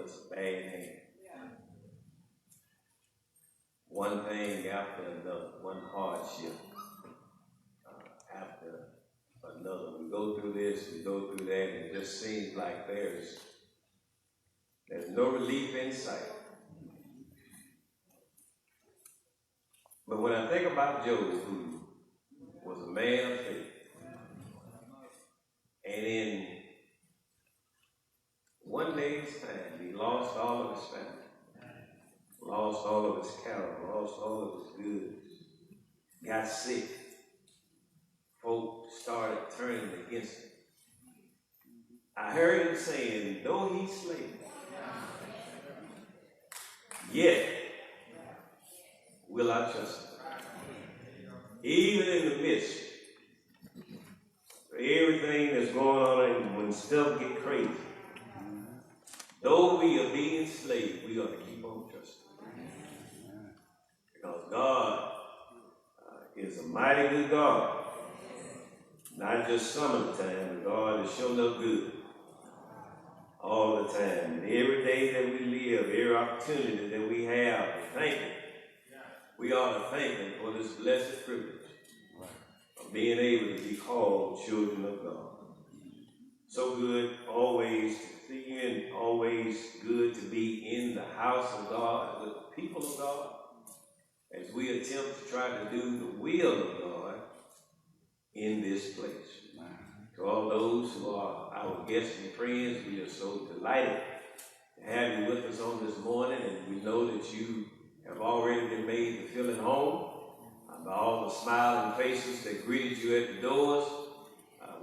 us a bad hand. One thing after another, one hardship after another. We go through this, we go through that, and it just seems like there's no relief in sight. But when I think about Job, who was a man of faith, and in one day's time, he lost all of his family, lost all of his cattle, lost all of his goods, got sick. Folk started turning against him. I heard him saying, though he slay me, yet will I trust him. Even in the midst of everything that's going on and when stuff get crazy, though we are being enslaved, we got to keep on trusting. Because God is a mighty good God. Not just some of the time, but God is showing up good all the time. And every day that we live, every opportunity that we have to thank Him, we ought to thank Him for this blessed privilege of being able to be called children of God. So good always to see you, and always good to be in the house of God with the people of God as we attempt to try to do the will of God in this place. To all those who are our guests and friends, we are so delighted to have you with us on this morning, and we know that you have already been made to feel at home by all the smiling faces that greeted you at the doors.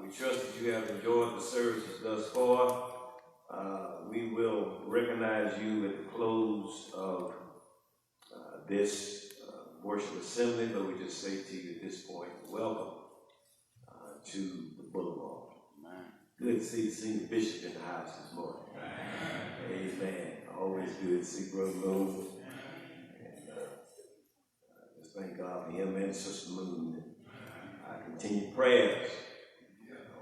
We trust that you have enjoyed the services thus far. We will recognize you at the close of this worship assembly, but we just say to you at this point, welcome to the Boulevard. Good to see the senior bishop in the house this morning. Amen. Always good to see Brother Lowe. And just thank God for him and Sister Moon. And I continue prayers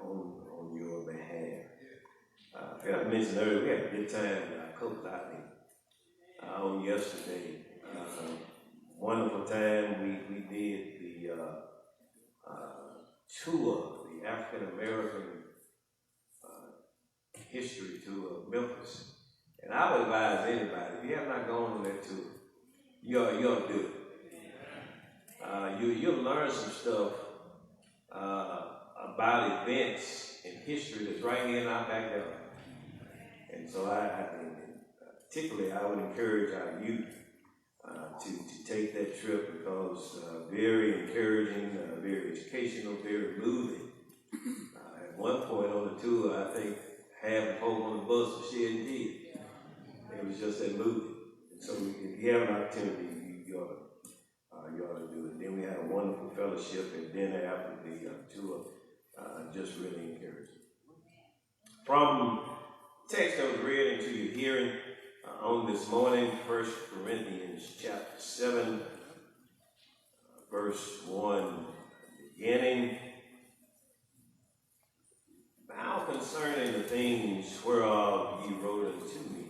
on your behalf. I forgot to mention earlier, we had a good time with our coach out there on yesterday. Wonderful time. We did the tour, the African American history tour of Memphis. And I would advise anybody, if you have not gone on that tour, you ought to do it. You'll learn some stuff about events in history that's right here in our backyard. And so particularly I would encourage our youth to take that trip, because very encouraging, very educational, very moving. At one point on the tour, I think half the folk on the bus was shedding tears. It was just that moving. And so if you have an opportunity, you ought to do it. Then we had a wonderful fellowship and dinner after the tour, just really encouraging. From text that was read into your hearing on this morning, 1 Corinthians chapter 7, verse 1, beginning. Now concerning the things whereof ye wrote unto me,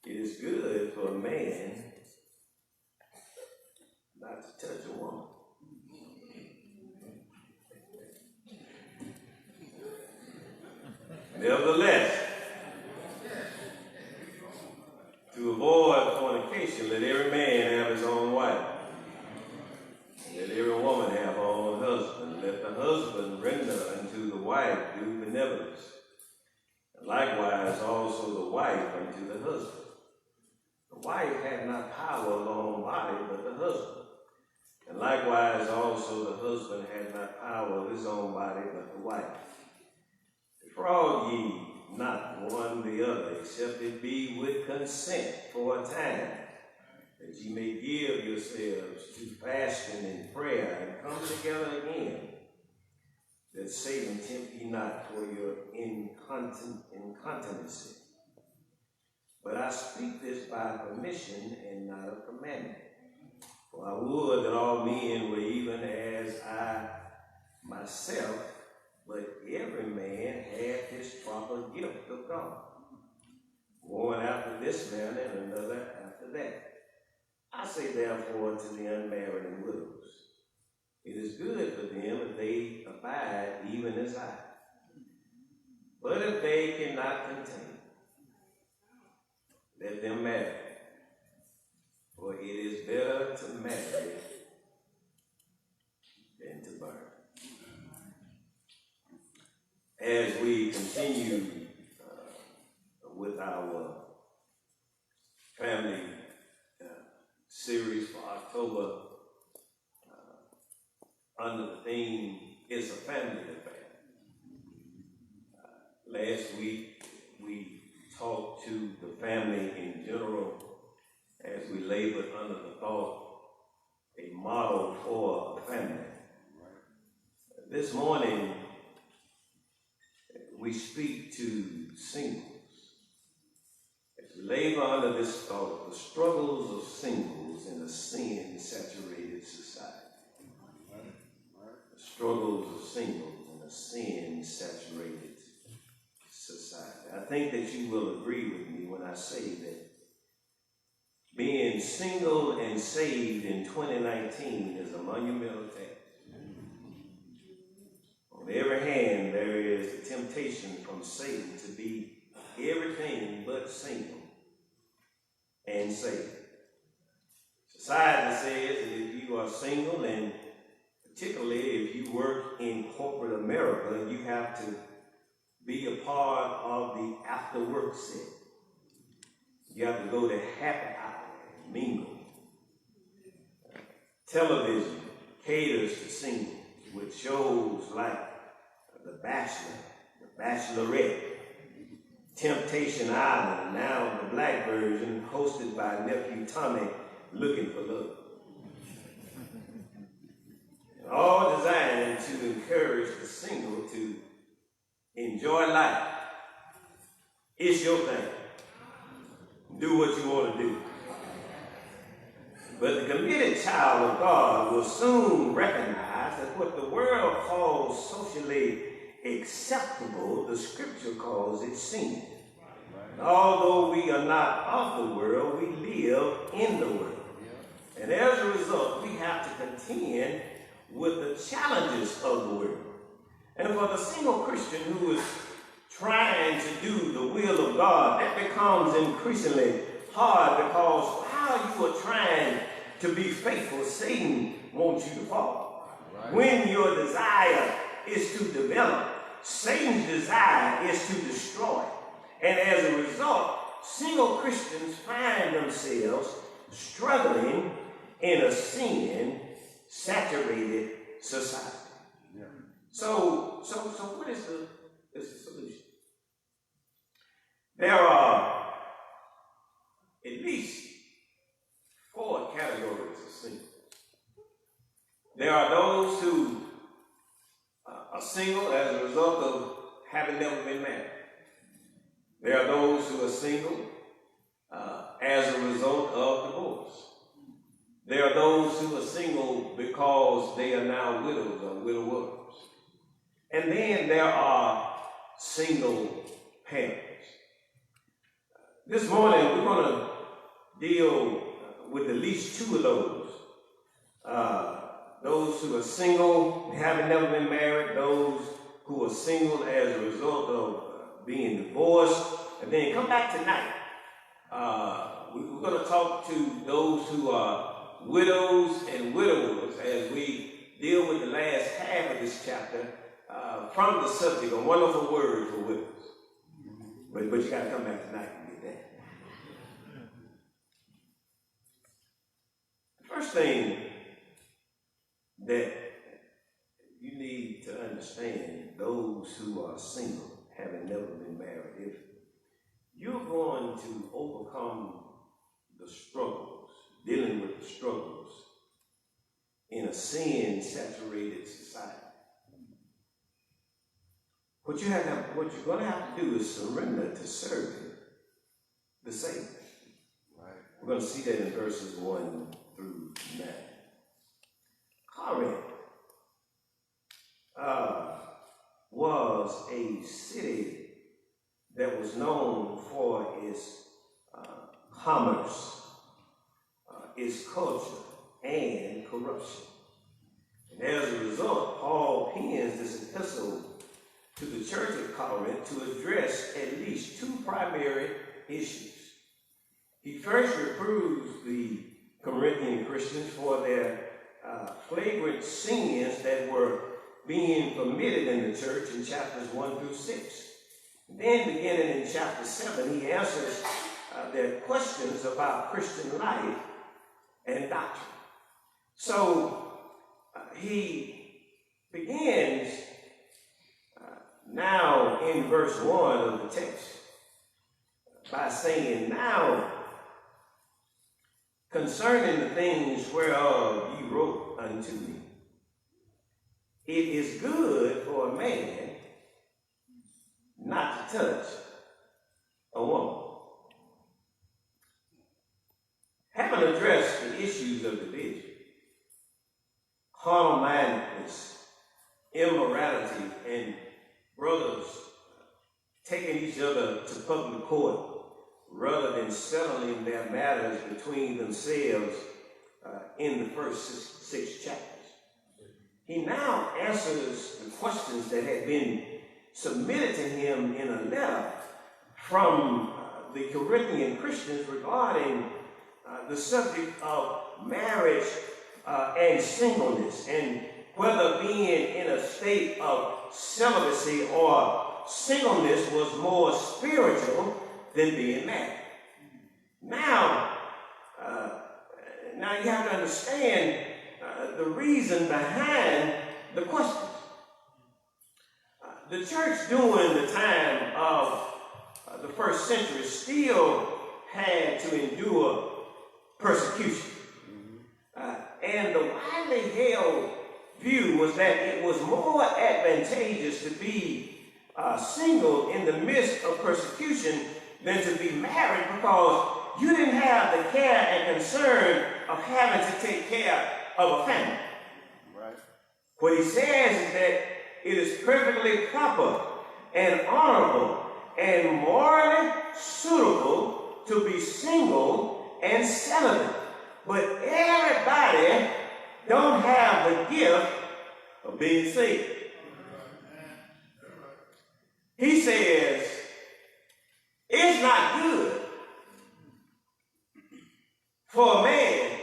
it is good for a man not to touch a woman. Nevertheless, to avoid fornication, let every man have his own wife. Let every woman have her own husband. Let the husband render unto the wife due benevolence. And likewise also the wife unto the husband. The wife hath not power of her own body, but the husband. And likewise also the husband hath not power of his own body, but the wife. Defraud ye not one the other, except it be with consent for a time, that ye may give yourselves to fasting and prayer, and come together again, that Satan tempt ye not for your incontinency. But I speak this by permission and not of commandment. For I would that all men were even as I myself, but every man hath his proper gift of God. One after this man and another after that. I say therefore to the unmarried and widows, it is good for them if they abide even as I. But if they cannot contain, let them marry. For it is better to marry than to burn. As we continue with our family series for October, under the theme, It's a Family Affair. Last week, we talked to the family in general as we labored under the thought, a model for a family. This morning, we speak to singles. As we labor under this thought, the struggles of singles in a sin-saturated society. The struggles of singles in a sin-saturated society. I think that you will agree with me when I say that being single and saved in 2019 is a monumental task. On every hand, there is the temptation from Satan to be everything but single and saved. Society says that if you are single, and particularly if you work in corporate America, you have to be a part of the after-work set. You have to go to happy hour and mingle. Television caters to singles with shows like The Bachelor, The Bachelorette, Temptation Island, now the black version hosted by nephew Tommy, Looking for Love. All designed to encourage the single to enjoy life. It's your thing. Do what you want to do. But the committed child of God will soon recognize that what the world calls socially acceptable, the scripture calls it sin. And although we are not of the world, we live in the world. And as a result, we have to contend with the challenges of the world. And for the single Christian who is trying to do the will of God, that becomes increasingly hard, because while you are trying to be faithful, Satan wants you to fall. Right. When your desire is to develop, Satan's desire is to destroy. And as a result, single Christians find themselves struggling in a sin-saturated society. Yeah. So what is the solution? There are at least 4 categories of singles. There are those who are single as a result of having never been married. There are those who are single as a result of divorce. There are those who are single because they are now widows or widowers. And then there are single parents. This morning, we're going to deal with at least 2 of those. Those who are single, having never been married, those who are single as a result of being divorced. And then come back tonight. We're going to talk to those who are widows and widowers as we deal with the last half of this chapter from the subject, a wonderful word for widows. But you got to come back tonight and get that. The first thing that you need to understand, those who are single, having never been married, if you're going to overcome the struggles, dealing with the struggles in a sin-saturated society, what you're going to have to do is surrender to serving the Savior. Right. We're going to see that in verses 1 through 9. Corinth was a city that was known for its commerce, its culture, and corruption. And as a result, Paul pens this epistle to the church of Corinth to address at least two primary issues. He first reproves the Corinthian Christians for their flagrant sins that were being permitted in the church in chapters 1 through 6. Then, beginning in chapter 7, he answers their questions about Christian life and doctrine. So, he begins now in verse 1 of the text by saying, "Now, concerning the things whereof ye wrote unto me, it is good for a man not to touch a woman." Having addressed the issues of division, carnal-mindedness, immorality, and brothers taking each other to public court rather than settling their matters between themselves in the first six chapters, he now answers the questions that had been submitted to him in a letter from the Corinthian Christians regarding the subject of marriage and singleness, and whether being in a state of celibacy or singleness was more spiritual than being married. Now you have to understand the reason behind the questions. The church during the time of the first century still had to endure persecution. And the widely held view was that it was more advantageous to be single in the midst of persecution than to be married, because you didn't have the care and concern of having to take care of a family. Right. What he says is that it is perfectly proper and honorable and morally suitable to be single and celibate. But everybody don't have the gift of being single. He says it's not good for a man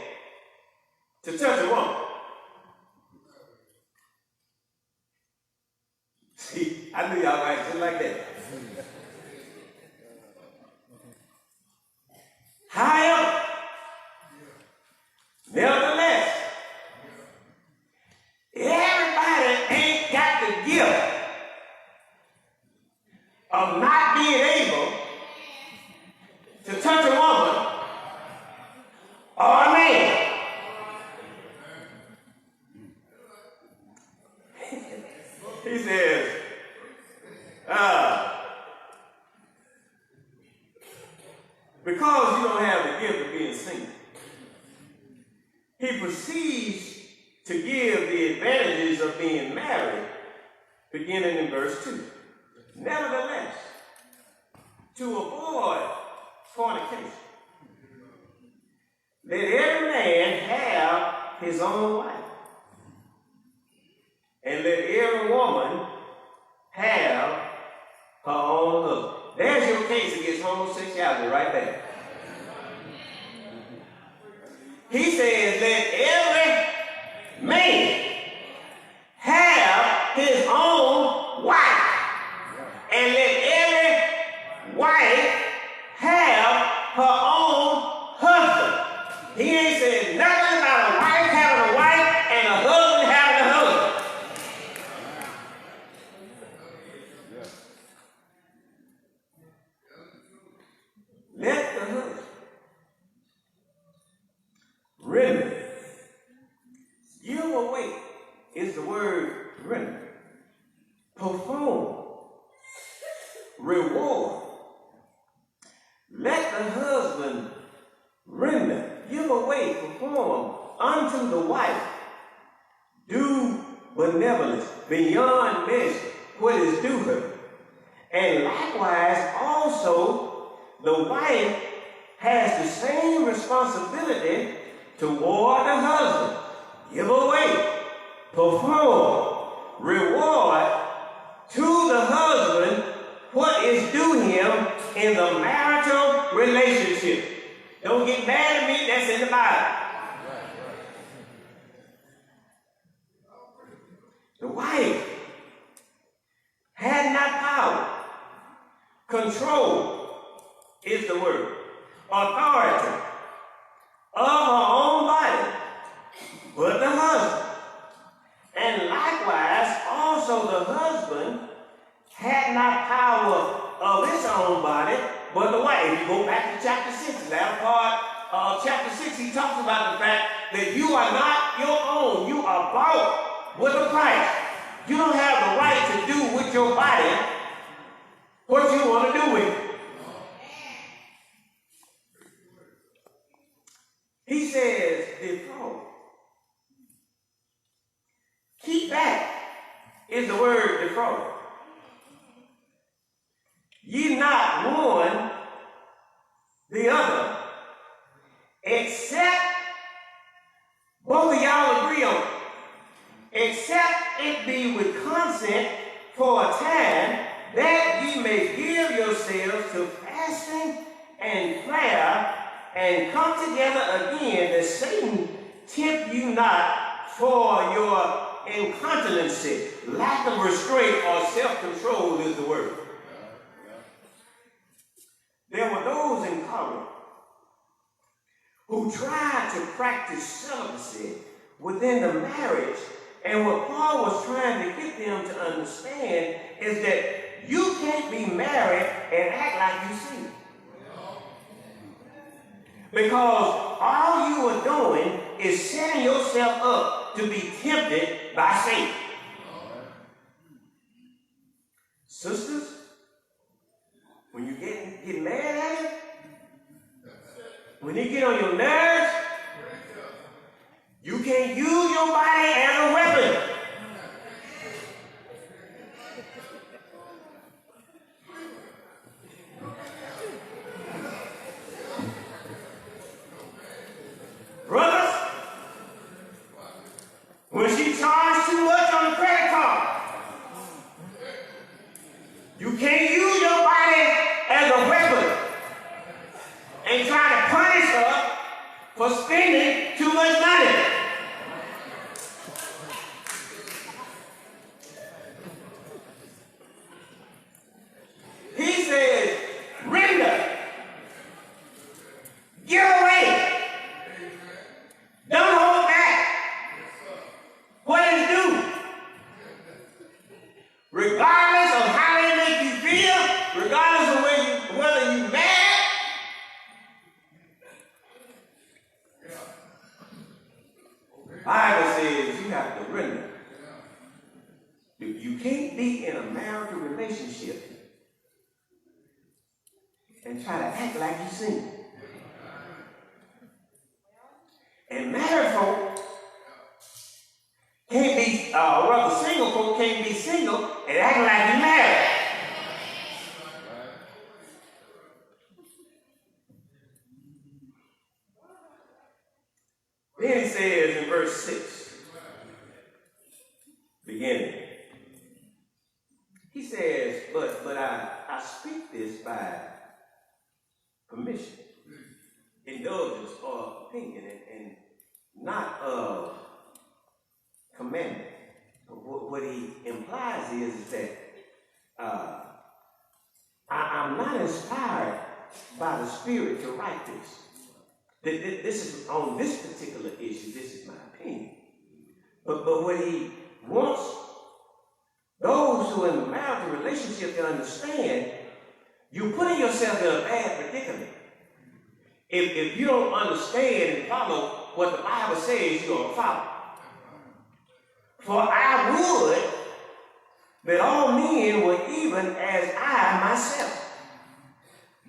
to touch a woman. See, I knew y'all right just like that. However, nevertheless, everybody ain't got the gift of not being able to touch a woman or a man. He says, because you don't have the gift of being single, he proceeds to give the advantages of being married, beginning in verse 2. Nevertheless, to avoid fornication, let every man have his own wife, and let every woman have her own husband. There's your case against homosexuality right there. He says, let every man have his own wife, and let every wife have her own husband. He ain't said nothing about a wife having a wife and a husband having a husband. Let the husband render. Give away is the word render. Perform. Reward. Let the husband render, give away, perform unto the wife, do benevolence beyond measure what is due her, And likewise, also, the wife has the same responsibility toward the husband. Give away, perform, reward to the husband what is due him in the marital relationship. Don't get mad at me, that's in the Bible. The wife had not power. Control is the word. Authority of her own body, but the husband. And likewise, also the husband had not power of his own body, but the wife. If you go back to chapter 6, that part of chapter 6, he talks about the fact that you are not your own. You are bought with a price. You don't have the right to do with your body what you want to do with it. He says, defraud. Keep back is the word defraud. Ye not one the other, except both of y'all agree on it. Except it be with consent for a time, that ye may give yourselves to fasting and prayer, and come together again, that Satan tempt you not for your incontinency. Lack of restraint or self-control is the word. There were those in Corinth who tried to practice celibacy within the marriage, and what Paul was trying to get them to understand is that you can't be married and act like you single. Because all you are doing is setting yourself up to be tempted by Satan. Sisters, when you get mad at it, when you get on your nerves, you can't use your body as a weapon. Brothers, when she charged too much on the credit card, you can't use your body as a weapon and try to punish her for spending too much money. He says, render, give away. Don't hold back. What is due? Regardless of how they make you feel, regardless of whether you're mad, the Bible says you have to render. You can't be in a marital relationship and try to act like you're single. And married folk can't be, or rather single folk can't be single and act like you're married. Then he says in verse 6, beginning, he says, but I speak this by permission, indulgence, or opinion, and not of commandment. What he implies is that I'm not inspired by the Spirit to write this. This is on this particular issue. This is my opinion. But what he wants those who are in a marital relationship to understand, you're putting yourself in a bad predicament. If you don't understand and follow what the Bible says, you're going to follow. For I would that all men were even as I myself.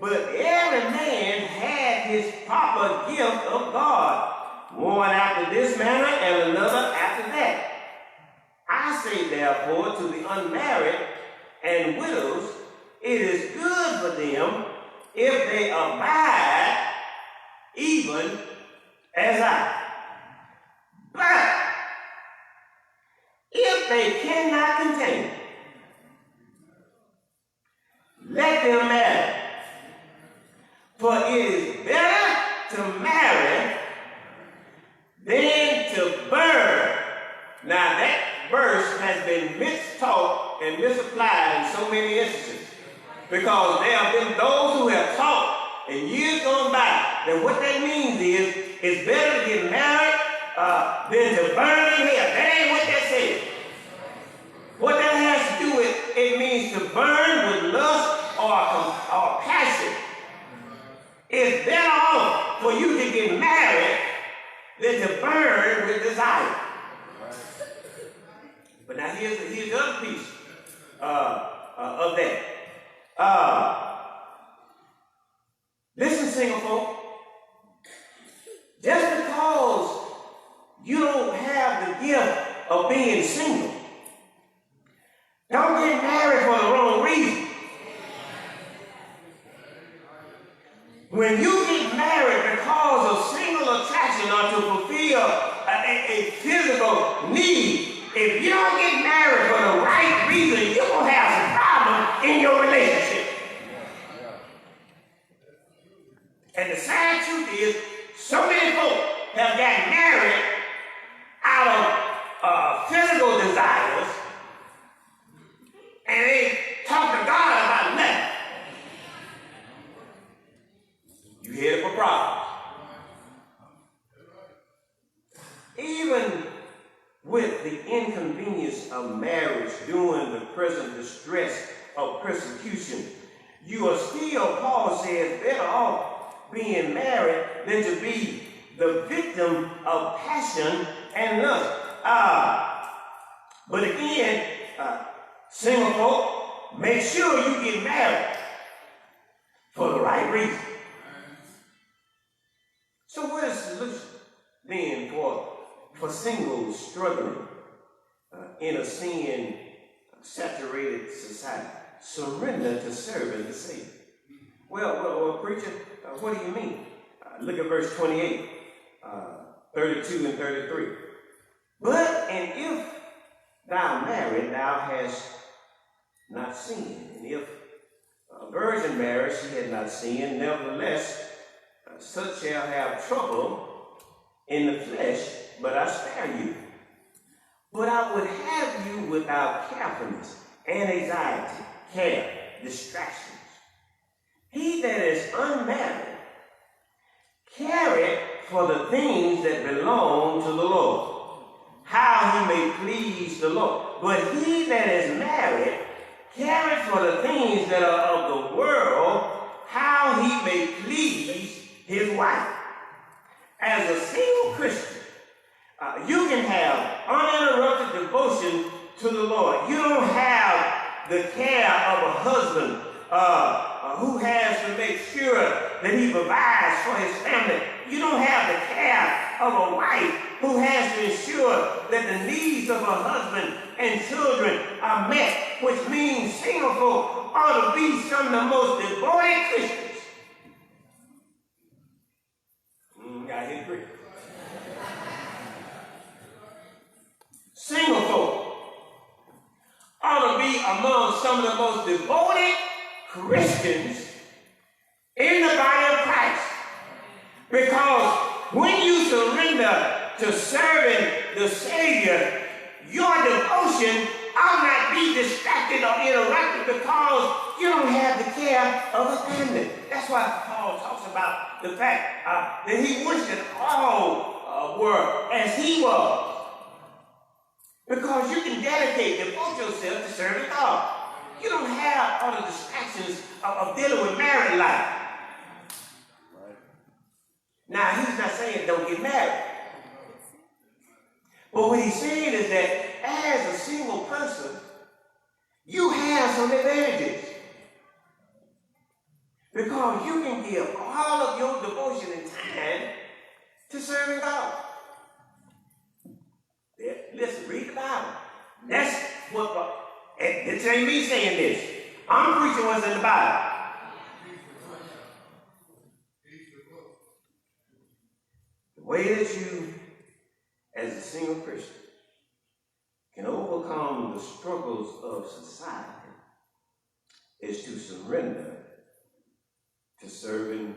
But every man had his proper gift of God, one after this manner and another after that. I say therefore to the unmarried and widows, it is good for them if they abide even as I. But if they cannot contain, let them marry. For it is better to marry than to burn. Now that verse has been mistaught and misapplied in so many instances, because there have been those who have taught in years gone by that what that means is it's better to get married than to burn in hell. That ain't what that says. What that has to do with, it means to burn with lust or passion. It's better off for you to get married than to burn with desire. But now here's the other piece of that. Listen, single folk. Just because you don't have the gift of being single, don't get married for the wrong reason. When you get married because of single attraction or to fulfill a physical need, if you don't get married for the right reason, you're going to have some problems in your relationship. And the sad truth is, so many folks have gotten married out of physical desires, and they talk to God about nothing. You hear it for problems. Even with the inconvenience of marriage during the present distress of persecution, you are still, Paul says, better off being married than to be the victim of passion and lust. But again, single folk, make sure you get married for the right reason. So what is the solution then for singles struggling in a sin-saturated society? Surrender to serving the Savior. Well, preacher, what do you mean? Look at verse 28, 32 and 33. But, and if thou marry, thou hast not sinned. And if a virgin marries, she had not sinned. Nevertheless, such shall have trouble in the flesh, but I spare you. But I would have you without carefulness and anxiety, care, distractions. He that is unmarried, carry for the things that belong to the Lord, how he may please the Lord. But he that is married, carry for the things that are of the world, how he may please his wife. As a single Christian, you can have uninterrupted devotion to the Lord. You don't have the care of a husband who has to make sure that he provides for his family. You don't have the care of a wife who has to ensure that the needs of her husband and children are met, which means single folk ought to be some of the most devoted Christians. I agree. Single folk ought to be among some of the most devoted Christians in the body of Christ. Because when you surrender to serving the Savior, your devotion ought not be distracted or interrupted because you don't have the care of a family. That's why Paul talks about the fact that he wished that all were as he was. Because you can devote yourself to serving God. You don't have all the distractions of dealing with married life. Right. Now, he's not saying don't get married. But what he's saying is that as a single person, you have some advantages. Because you can give all of your devotion and time to serving God. Listen, read the Bible. That's what, this ain't me saying this. I'm preaching what's in the Bible. The way that you, as a single Christian, can overcome the struggles of society is to surrender to serving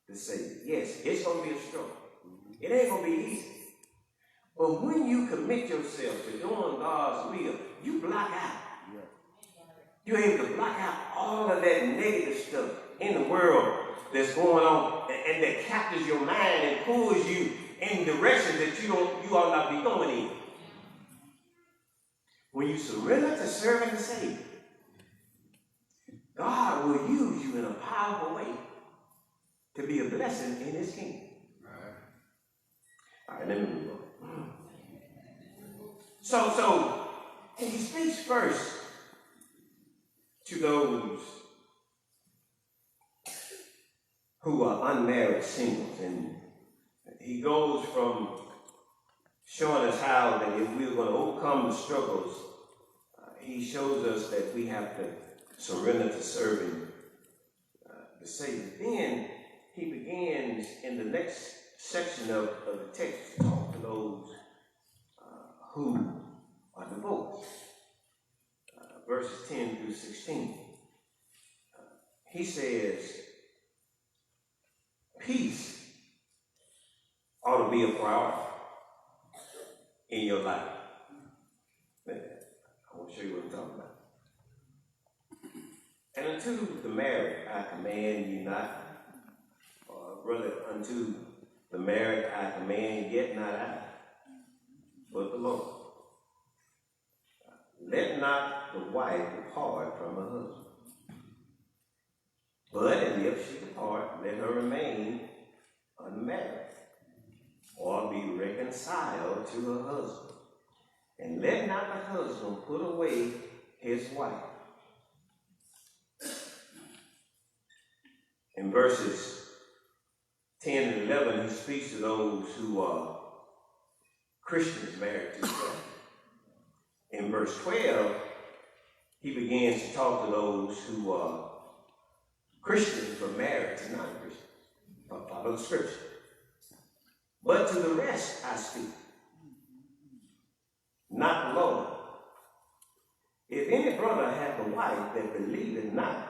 the Savior. Yes, it's going to be a struggle. It ain't going to be easy. But when you commit yourself to doing God's will, you block out. You're able to block out all of that negative stuff in the world that's going on and that captures your mind and pulls you in directions that you ought not be going in. When you surrender to serving the Savior, God will use you in a powerful way to be a blessing in His kingdom. All right, let me move on. So He speaks first to those who are unmarried singles, and He goes from showing us how that if we're going to overcome the struggles, He shows us that we have to surrender to serving the Savior. Then He begins in the next section of the text to talk to those who are divorced. Verses 10 through 16. He says, peace ought to be a priority in your life. I want to show you what I'm talking about. And unto the married I command you not, brother, unto the married I command, yet not I, but the Lord. Let not the wife depart from her husband. But and if she depart, let her remain unmarried, or be reconciled to her husband. And let not the husband put away his wife. In verses 10 and 11, he speaks to those who are Christians married to each other. In verse 12, he begins to talk to those who are Christians but married to non-Christians. Follow the scripture. But to the rest I speak, not the Lord. If any brother hath a wife that believeth not,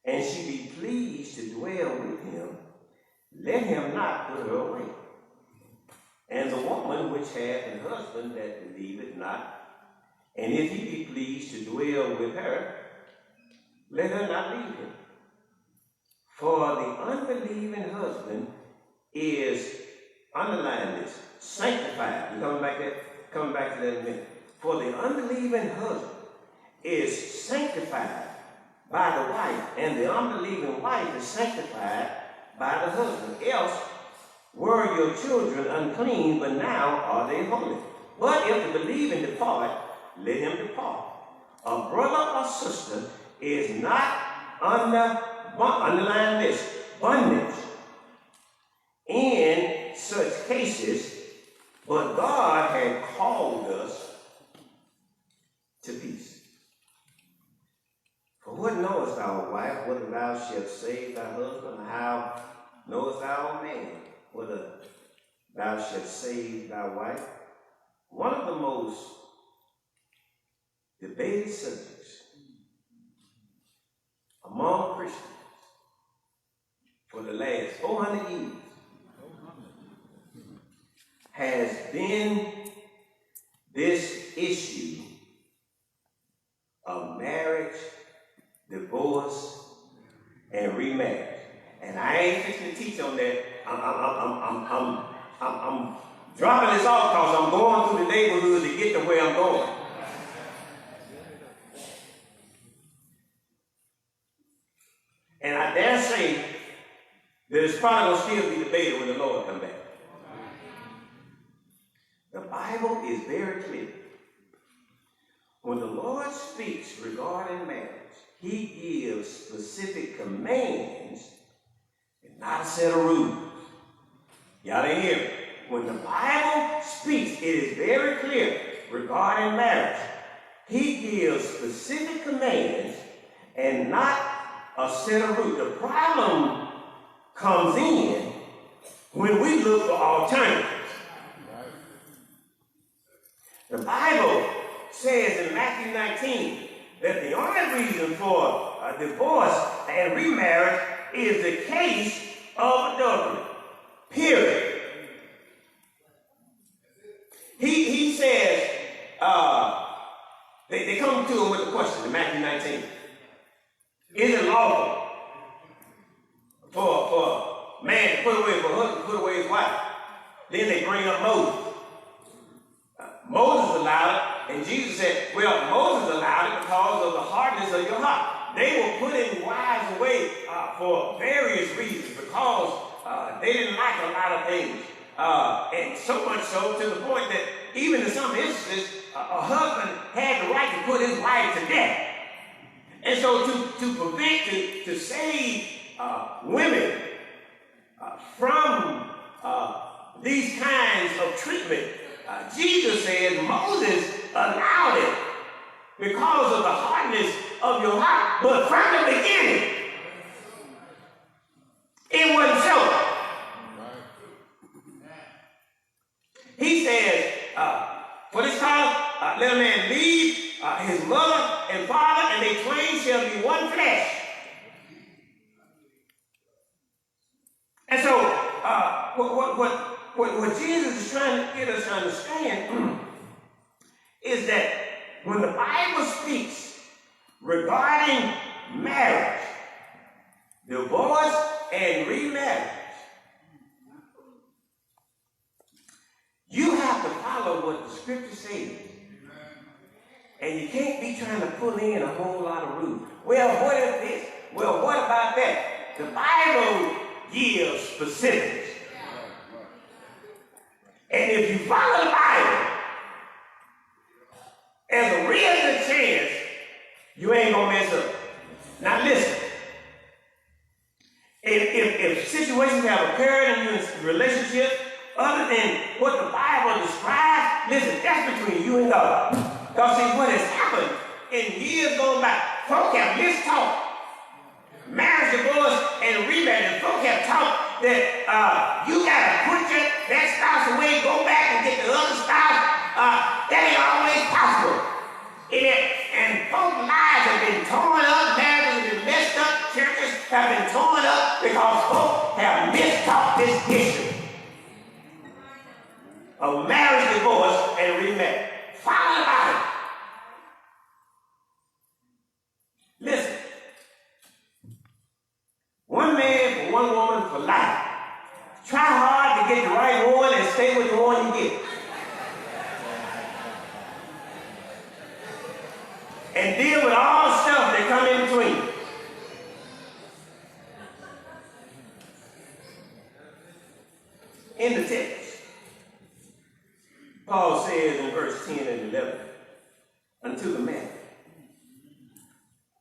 and she be pleased to dwell with him, let him not put her away. And the woman which hath an husband that believeth not, and if he be pleased to dwell with her, let her not leave him. For the unbelieving husband is, underline this, sanctified. We're coming back to that in a minute. For the unbelieving husband is sanctified by the wife, and the unbelieving wife is sanctified by the husband. Else were your children unclean, but now are they holy. But if the believing depart, let him depart. A brother or sister is not under, underline this, bondage in such cases, but God had called us to peace. For what knowest thou, wife, whether thou shalt save thy husband? Or how knowest thou, man, whether thou shalt save thy wife? One of the most debated subjects among Christians for the last 400 years has been this issue of marriage, divorce, and remarriage. And I ain't fixing to teach on that. I'm dropping this off because I'm going through the neighborhood to get to where I'm going. And I dare say that it's probably going to still be debated when the Lord comes back. The Bible is very clear. When the Lord speaks regarding marriage, He gives specific commands and not a set of rules. Y'all didn't hear me. When the Bible speaks, it is very clear regarding marriage. he gives specific commands and not a set of rules. The problem comes in when we look for alternatives. The Bible says in Matthew 19 that the only reason for divorce and remarriage is the case of adultery. Period. He says, they come to him with a question in Matthew 19. Is it lawful for a man to put away, for a husband to put away his wife? Then they bring up Moses. Moses allowed it, and Jesus said, well, Moses allowed it because of the hardness of your heart. They were putting wives away for various reasons, because they didn't like a lot of things. And so much so to the point that even in some instances, a husband had the right to put his wife to death. And so to prevent, to save women from these kinds of treatment, Jesus said Moses allowed it because of the hardness of your heart. But from the beginning, it wasn't so. He says, for this cause, let a man leave his mother and father, and they twain shall be one flesh. And so, what Jesus is trying to get us to understand is that when the Bible speaks regarding marriage, divorce, and remarriage, you have to follow what the scripture says. And you can't be trying to pull in a whole lot of rules. Well, what is this? Well, what about that? The Bible gives specifics. And if you follow the Bible, there's a real good chance you ain't gonna mess up. Now listen, if situations have occurred in your relationship other than what the Bible describes, listen, that's between you and God. Because see, what has happened in years gone by, folk have mistaught marriage, divorce, and remarriage. Folk have taught that you gotta put that spouse away, go back and get the other spouse. That ain't always possible. And folks' lives have been torn up, marriages have been messed up, churches have been torn up because folks have mistaught this issue of marriage, divorce, and remarriage. Follow the Bible. Listen. One man for one woman for life. Try hard to get the right one and stay with the one you get. And deal with all the stuff that come in between. In the text, Paul says in verse 10 and 11, unto the man,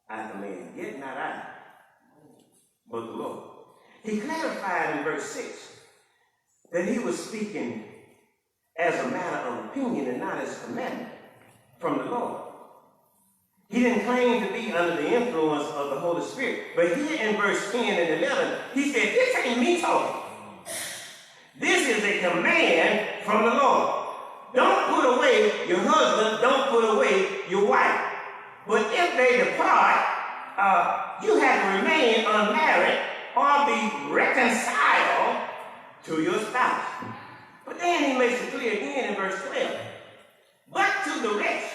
I command, yet not I, but the Lord. He clarified in verse 6 that he was speaking as a matter of opinion and not as a commandment from the Lord. He didn't claim to be under the influence of the Holy Spirit. But here in verse 10 and 11, he said, this ain't me talking. This is a command from the Lord. Don't put away your husband, don't put away your wife. But if they depart, you have to remain unmarried or be reconciled to your spouse. But then he makes it clear again in verse 12. But to the rest,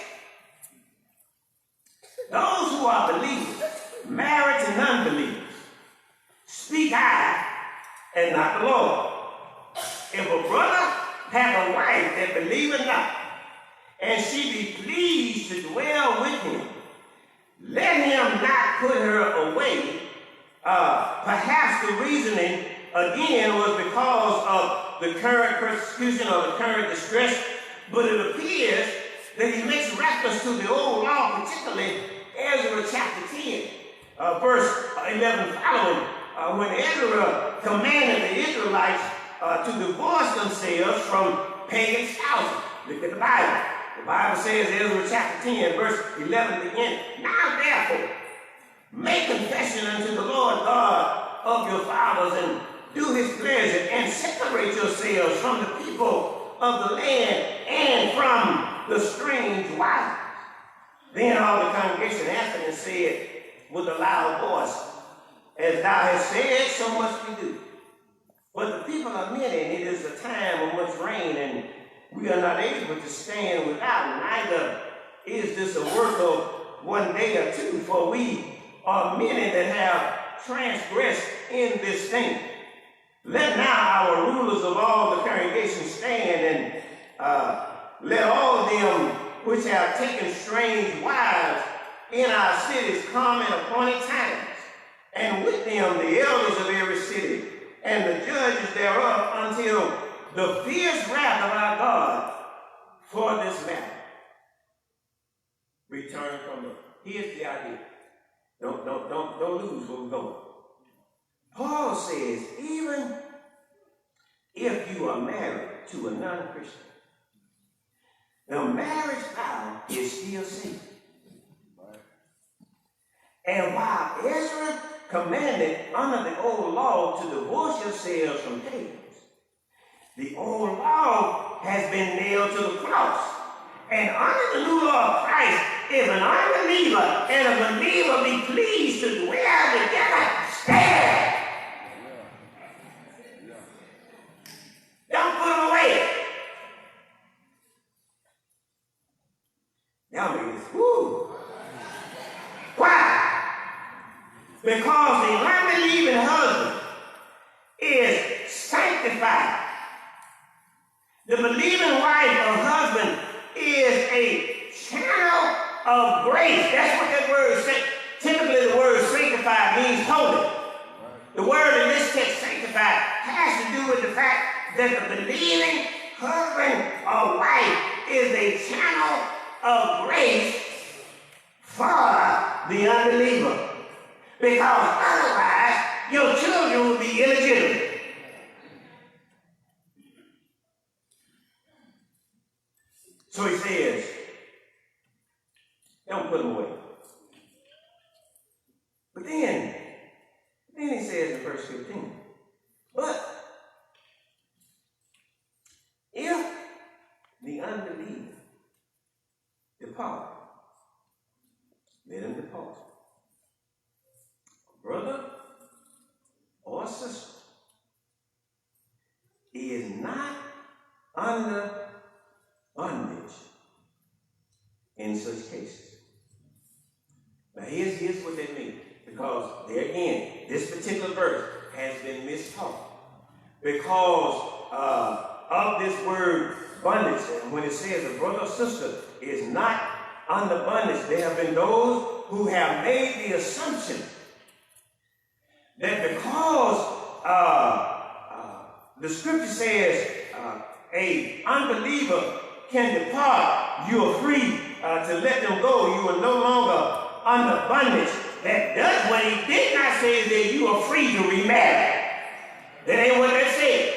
those who are believers, married to non-believers, speak I and not the Lord. If a brother have a wife that believeth not, and she be pleased to dwell with him, let him not put her away. Perhaps the reasoning again was because of the current persecution or the current distress, but it appears that he makes reference to the old law, particularly Ezra chapter 10, verse 11 following, when Ezra commanded the Israelites to divorce themselves from pagan spouses. Look at the Bible. The Bible says, Ezra chapter 10, verse 11 begin. Now therefore, make confession unto the Lord God of your fathers, and do his pleasure, and separate yourselves from the people of the land and from the strange wives. Then all the congregation answered and said with a loud voice, as thou hast said, so must we do. But the people are many, and it is a time of much rain, and we are not able to stand without. Neither is this a work of one day or two, for we are many that have transgressed in this thing. Let now our rulers of all the congregation stand, and let all them which have taken strange wives in our cities come in appointed times, and with them the elders of every city, and the judges thereof, until the fierce wrath of our God for this matter return from us. Here's the idea. Don't lose where we're going. Paul says, even if you are married to a non-Christian, the marriage vow is still safe. And while Ezra commanded under the old law to divorce yourselves from pagans, the old law has been nailed to the cross. And under the new law of Christ, if an unbeliever and a believer be pleased to dwell together, stand. Don't put them away. Y'all make this, woo. Why? Because the unbelieving husband is sanctified. The believing wife or husband is a channel of grace. That's what that word says. Typically the word sanctified means holy. The word in this text, sanctified, has to do with the fact that the believing husband or wife is a channel of grace for the unbeliever. Because otherwise, your children will be illegitimate. So he says, don't put them away. But then he says in verse 15, but if the unbeliever depart, let him depart. Brother or sister is not under bondage in such cases. Now here's what they mean, because there again, this particular verse has been mistaught because of this word bondage. And when it says a brother or sister is not under bondage, there have been those who have made the assumption that because the scripture says a unbeliever can depart, you are free to let them go. You are no longer under bondage. That does what he did not say, is that you are free to remarry. That ain't what that said.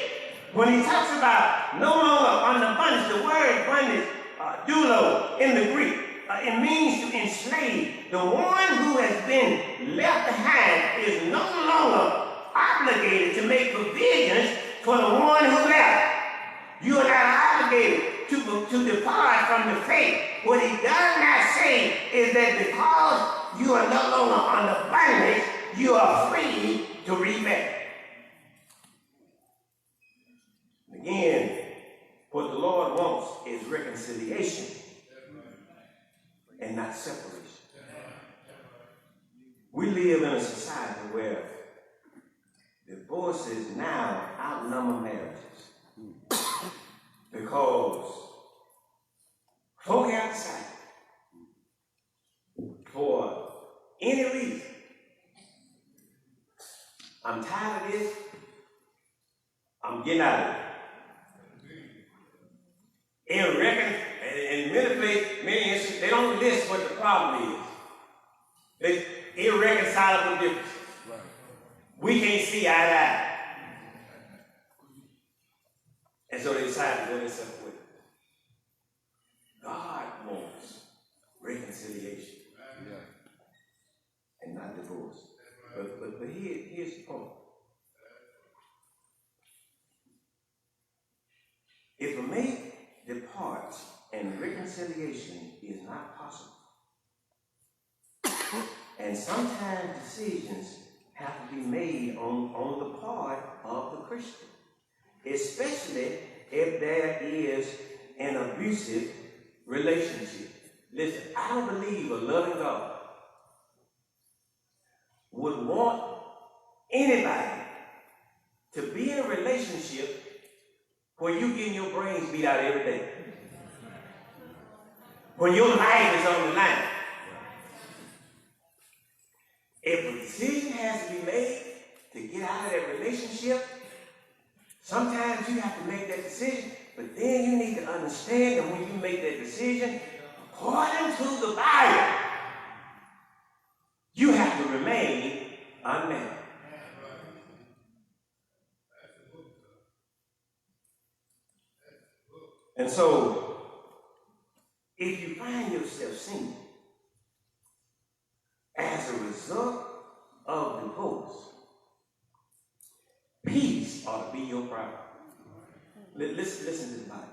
When he talks about no longer under bondage, the word bondage, doulo in the Greek, it means to enslave. The one who has been left behind is no longer obligated to make provisions for the one who left. You are not obligated to depart from the faith. What he does not say is that because you are no longer under bondage, you are free to remarry. Again, what the Lord wants is reconciliation and not separation. We live in a society where divorces now outnumber marriages because folk have decided for any reason, I'm tired of this, I'm getting out of it. In many instances, they don't list what the problem is. They irreconcilable differences. Right. We can't see eye to eye. And so they decide to go their separate ways. God wants reconciliation and not divorce. But here's the point. If a mate departs and reconciliation is not possible, and sometimes decisions have to be made on the part of the Christian, especially if there is an abusive relationship. Listen, I don't believe a loving God would want anybody to be in a relationship where you getting your brains beat out every day. When your life is on the line. If a decision has to be made to get out of that relationship, sometimes you have to make that decision, but then you need to understand that when you make that decision, according to the Bible, you have to remain unmarried. And so, if you find yourself single as a result of divorce, peace ought to be your priority. Listen to the Bible.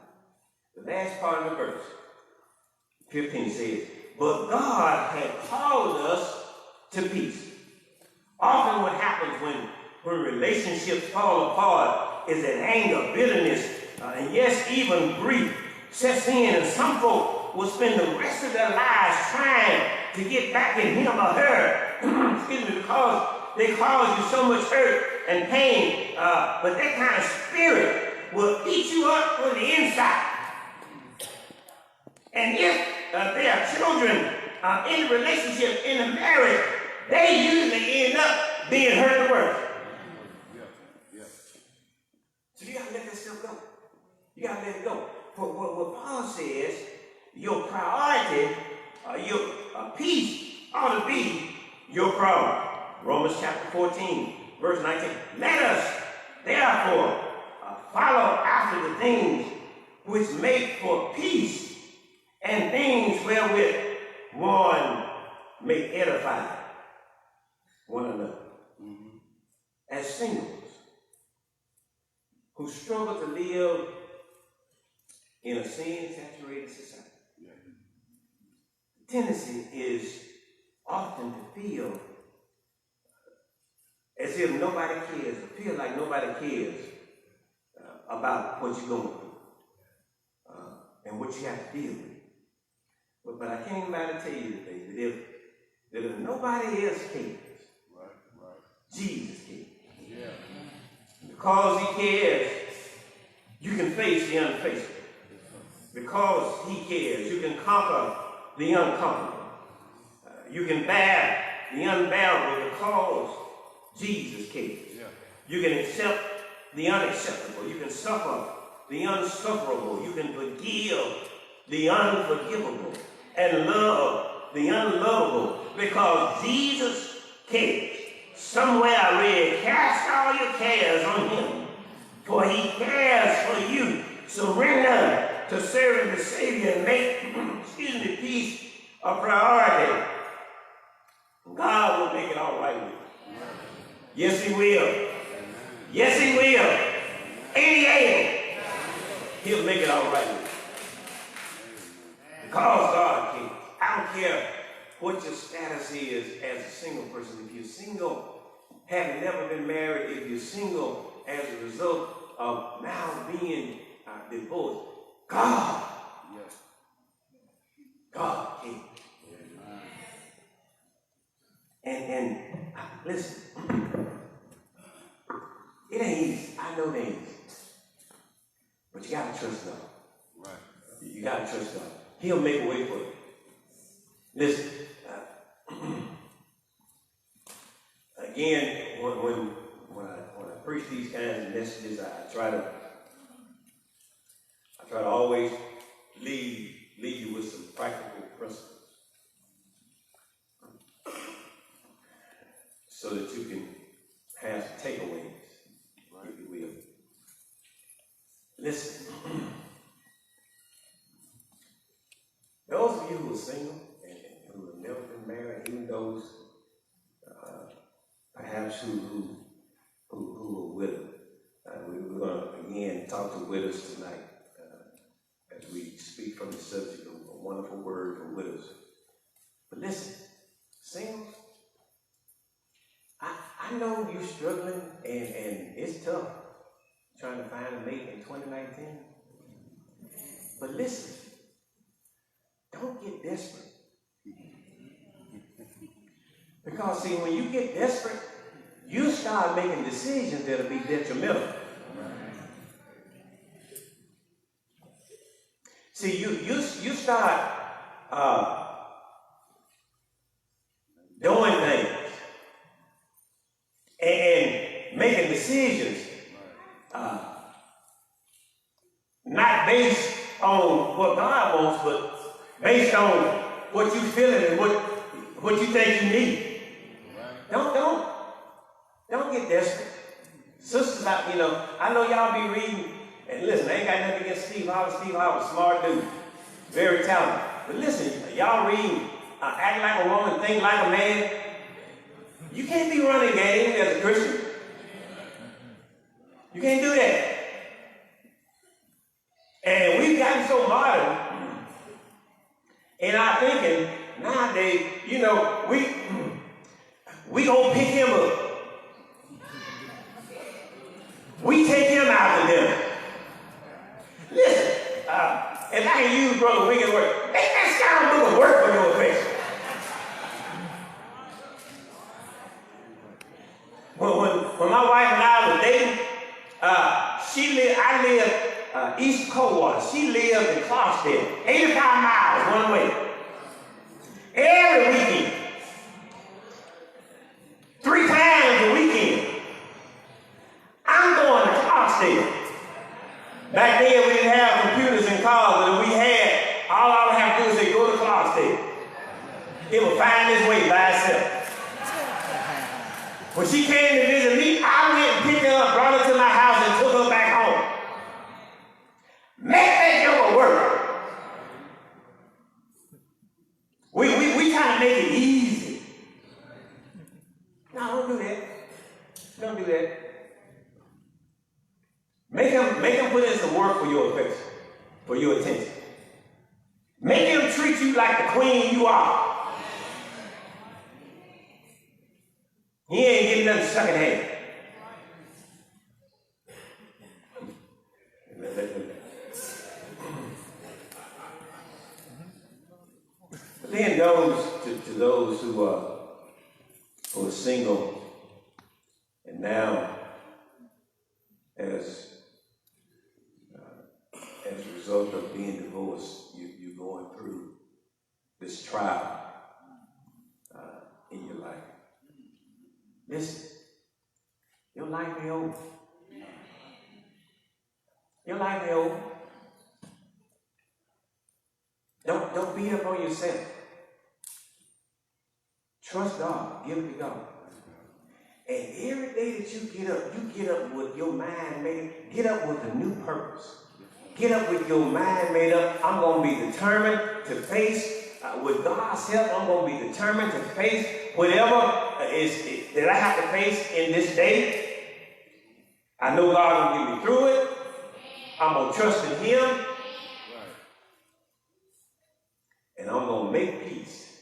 The last part of the verse, 15 says, but God had called us to peace. Often what happens when relationships fall apart is that anger, bitterness, and yes, even grief sets in, and some folk will spend the rest of their lives trying to get back at him or her, excuse me, because they cause you so much hurt and pain, but that kind of spirit will eat you up from the inside. And if there are children in the relationship, in the marriage, they usually end up being hurt the worst. So you gotta let that stuff go. You gotta let it go. For what Paul says, your priority, your peace ought to be your priority. Romans chapter 14, verse 19. Let us, therefore, follow after the things which make for peace and things wherewith one may edify one another. As singles who struggle to live in a sin-saturated society, the tendency is often to feel as if nobody cares, or feel like nobody cares about what you're going through and what you have to deal with. But I came by to tell you today that if nobody else cares, Jesus cares. Because he cares, you can face the unfaceable. Because he cares, you can conquer the unconquerable. You can bear the unbearable because Jesus cares. You can accept the unacceptable. You can suffer the unsufferable. You can forgive the unforgivable and love the unlovable because Jesus cares. Somewhere I read, cast all your cares on him, for he cares for you. Surrender to serving the Savior and make, peace a priority. God will make it all right with you. Yes, he will. Yes, he will. Ain't he able? He'll make it all right with you. Because God cares. I don't care what your status is as a single person. If you're single, having never been married, if you're single as a result of now being divorced, God cares. And listen, it ain't easy. I know it ain't easy. But you gotta trust God. You gotta trust God. He'll make a way for you. Listen, again, when I preach these kinds of messages, I try to always leave you with some practical principles so that you can have some takeaways, if you will. Listen, single and who have never been married, even those perhaps who are widowed. We're going to again talk to widows tonight as we speak from the subject of a wonderful word for widows. But listen, singles, I know you're struggling and it's tough trying to find a mate in 2019. But listen, don't get desperate. Because see, when you get desperate, you start making decisions that'll be detrimental. See, you start doing things and making decisions not based on what God wants, but based on what you're feeling and what you think you need. Don't get desperate. Sisters, I know y'all be reading, and listen, I ain't got nothing against Steve Harvey. Steve Harvey's a smart dude, very talented. But listen, y'all reading, act like a woman, think like a man. You can't be running game as a Christian. You can't do that. And we've gotten so modern in our thinking nowadays, we gonna pick him up. We take him out to dinner. Listen, if I can use Brother Wiggins' word, make that scoundrel work for your affection. When my wife and I were dating, I lived East Coldwater. She lived in Clarksdale, 85 miles one way. Every weekend. 3 times a weekend. I'm going to Clarksdale. Back then we didn't have computers and cars, but if we had, all I would have to do is say, go to Clarksdale. It would find its way by itself. When she came to visit me, I went and picked her up, brought her to my house, and took her back home. Make that joker work. We try to make it easy. No, don't do that. Don't do that. Make him put in some work for your affection, for your attention. Make him treat you like the queen you are. He ain't getting nothing secondhand. Then to those who are single and now as a result of being divorced, you're going through this trial in your life. Listen, your life ain't over. Your life ain't over. Don't beat up on yourself. Trust God. Give it to God. And every day that you get up with your mind made up. Get up with a new purpose. Get up with your mind made up. I'm going to be determined to face, with God's help, I'm going to be determined to face whatever is that I have to face in this day. I know God will get me through it. I'm going to trust in Him. And I'm going to make peace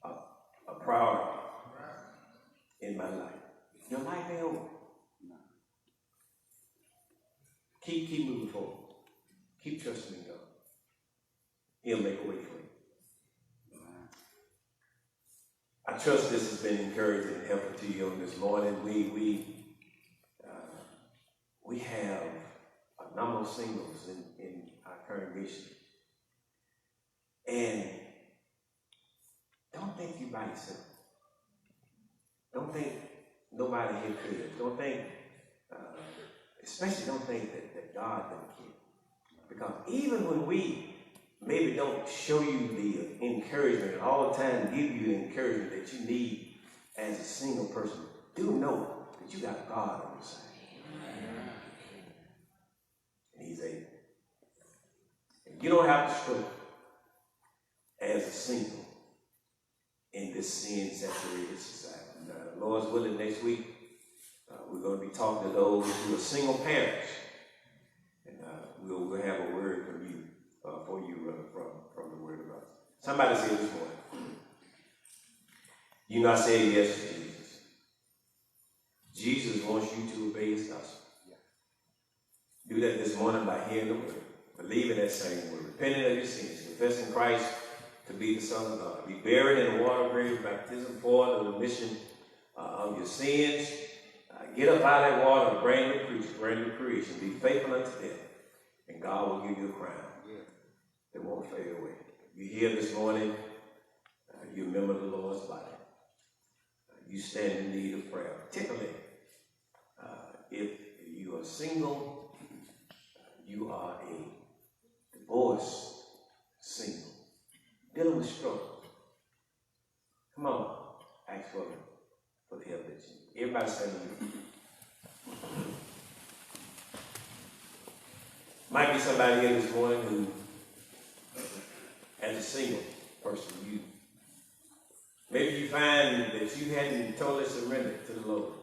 a priority in my life. Your life ain't over. Keep moving forward. Keep trusting in God. He'll make a way for you. I trust this has been encouraging and helpful to you on this morning. We have a number of singles in our congregation. And don't think you by yourself. Don't think nobody here cares. Don't think, especially don't think that God doesn't care. Because even when we maybe don't show you the encouragement all the time, give you the encouragement that you need as a single person, do know that you got God on your side. And He's able. And you don't have to struggle. as a single in this sin-saturated society. Lord's willing, next week, we're going to be talking to those who are single parents. And we'll have a word from you, from the Word of God. Somebody said this morning, you're not saying yes to Jesus. Jesus wants you to obey his gospel. Do that this morning by hearing the word, believing that same word, repenting of your sins, confessing Christ to be the Son of God, be buried in the water grave of baptism for the remission of your sins. Get up out of that water, brand new creature, brand new creation. Be faithful unto death, and God will give you a crown that won't fade away. You here this morning, you remember the Lord's body. You stand in need of prayer, particularly if you are single, you are a divorced single, dealing with struggle. Come on, ask for the help that you need. Everybody stand with me. Might be somebody here this morning who, as a single person, maybe you find that you hadn't totally surrendered to the Lord.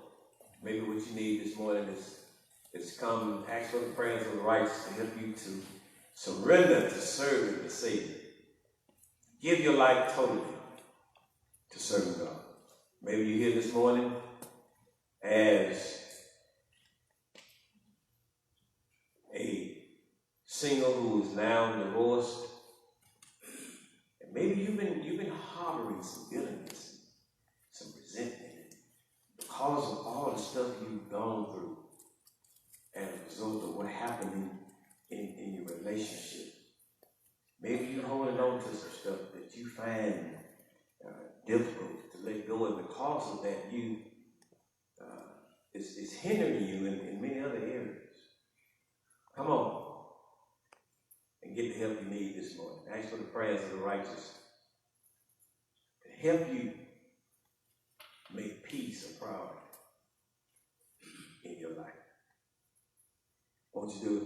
Maybe what you need this morning is come ask for the prayers of the righteous to help you to surrender to serving the Savior. Give your life totally to serving God. Maybe you're here this morning as a single who is now divorced. And maybe you've been harboring some bitterness, some resentment because of all the stuff you've gone through as a result of what happened in your relationship. Maybe you're holding on to some stuff that you find difficult to let go of. Because of that, it's hindering you in many other areas. Come on and get the help you need this morning. Ask for the prayers of the righteous to help you make peace a priority in your life. Won't you do it?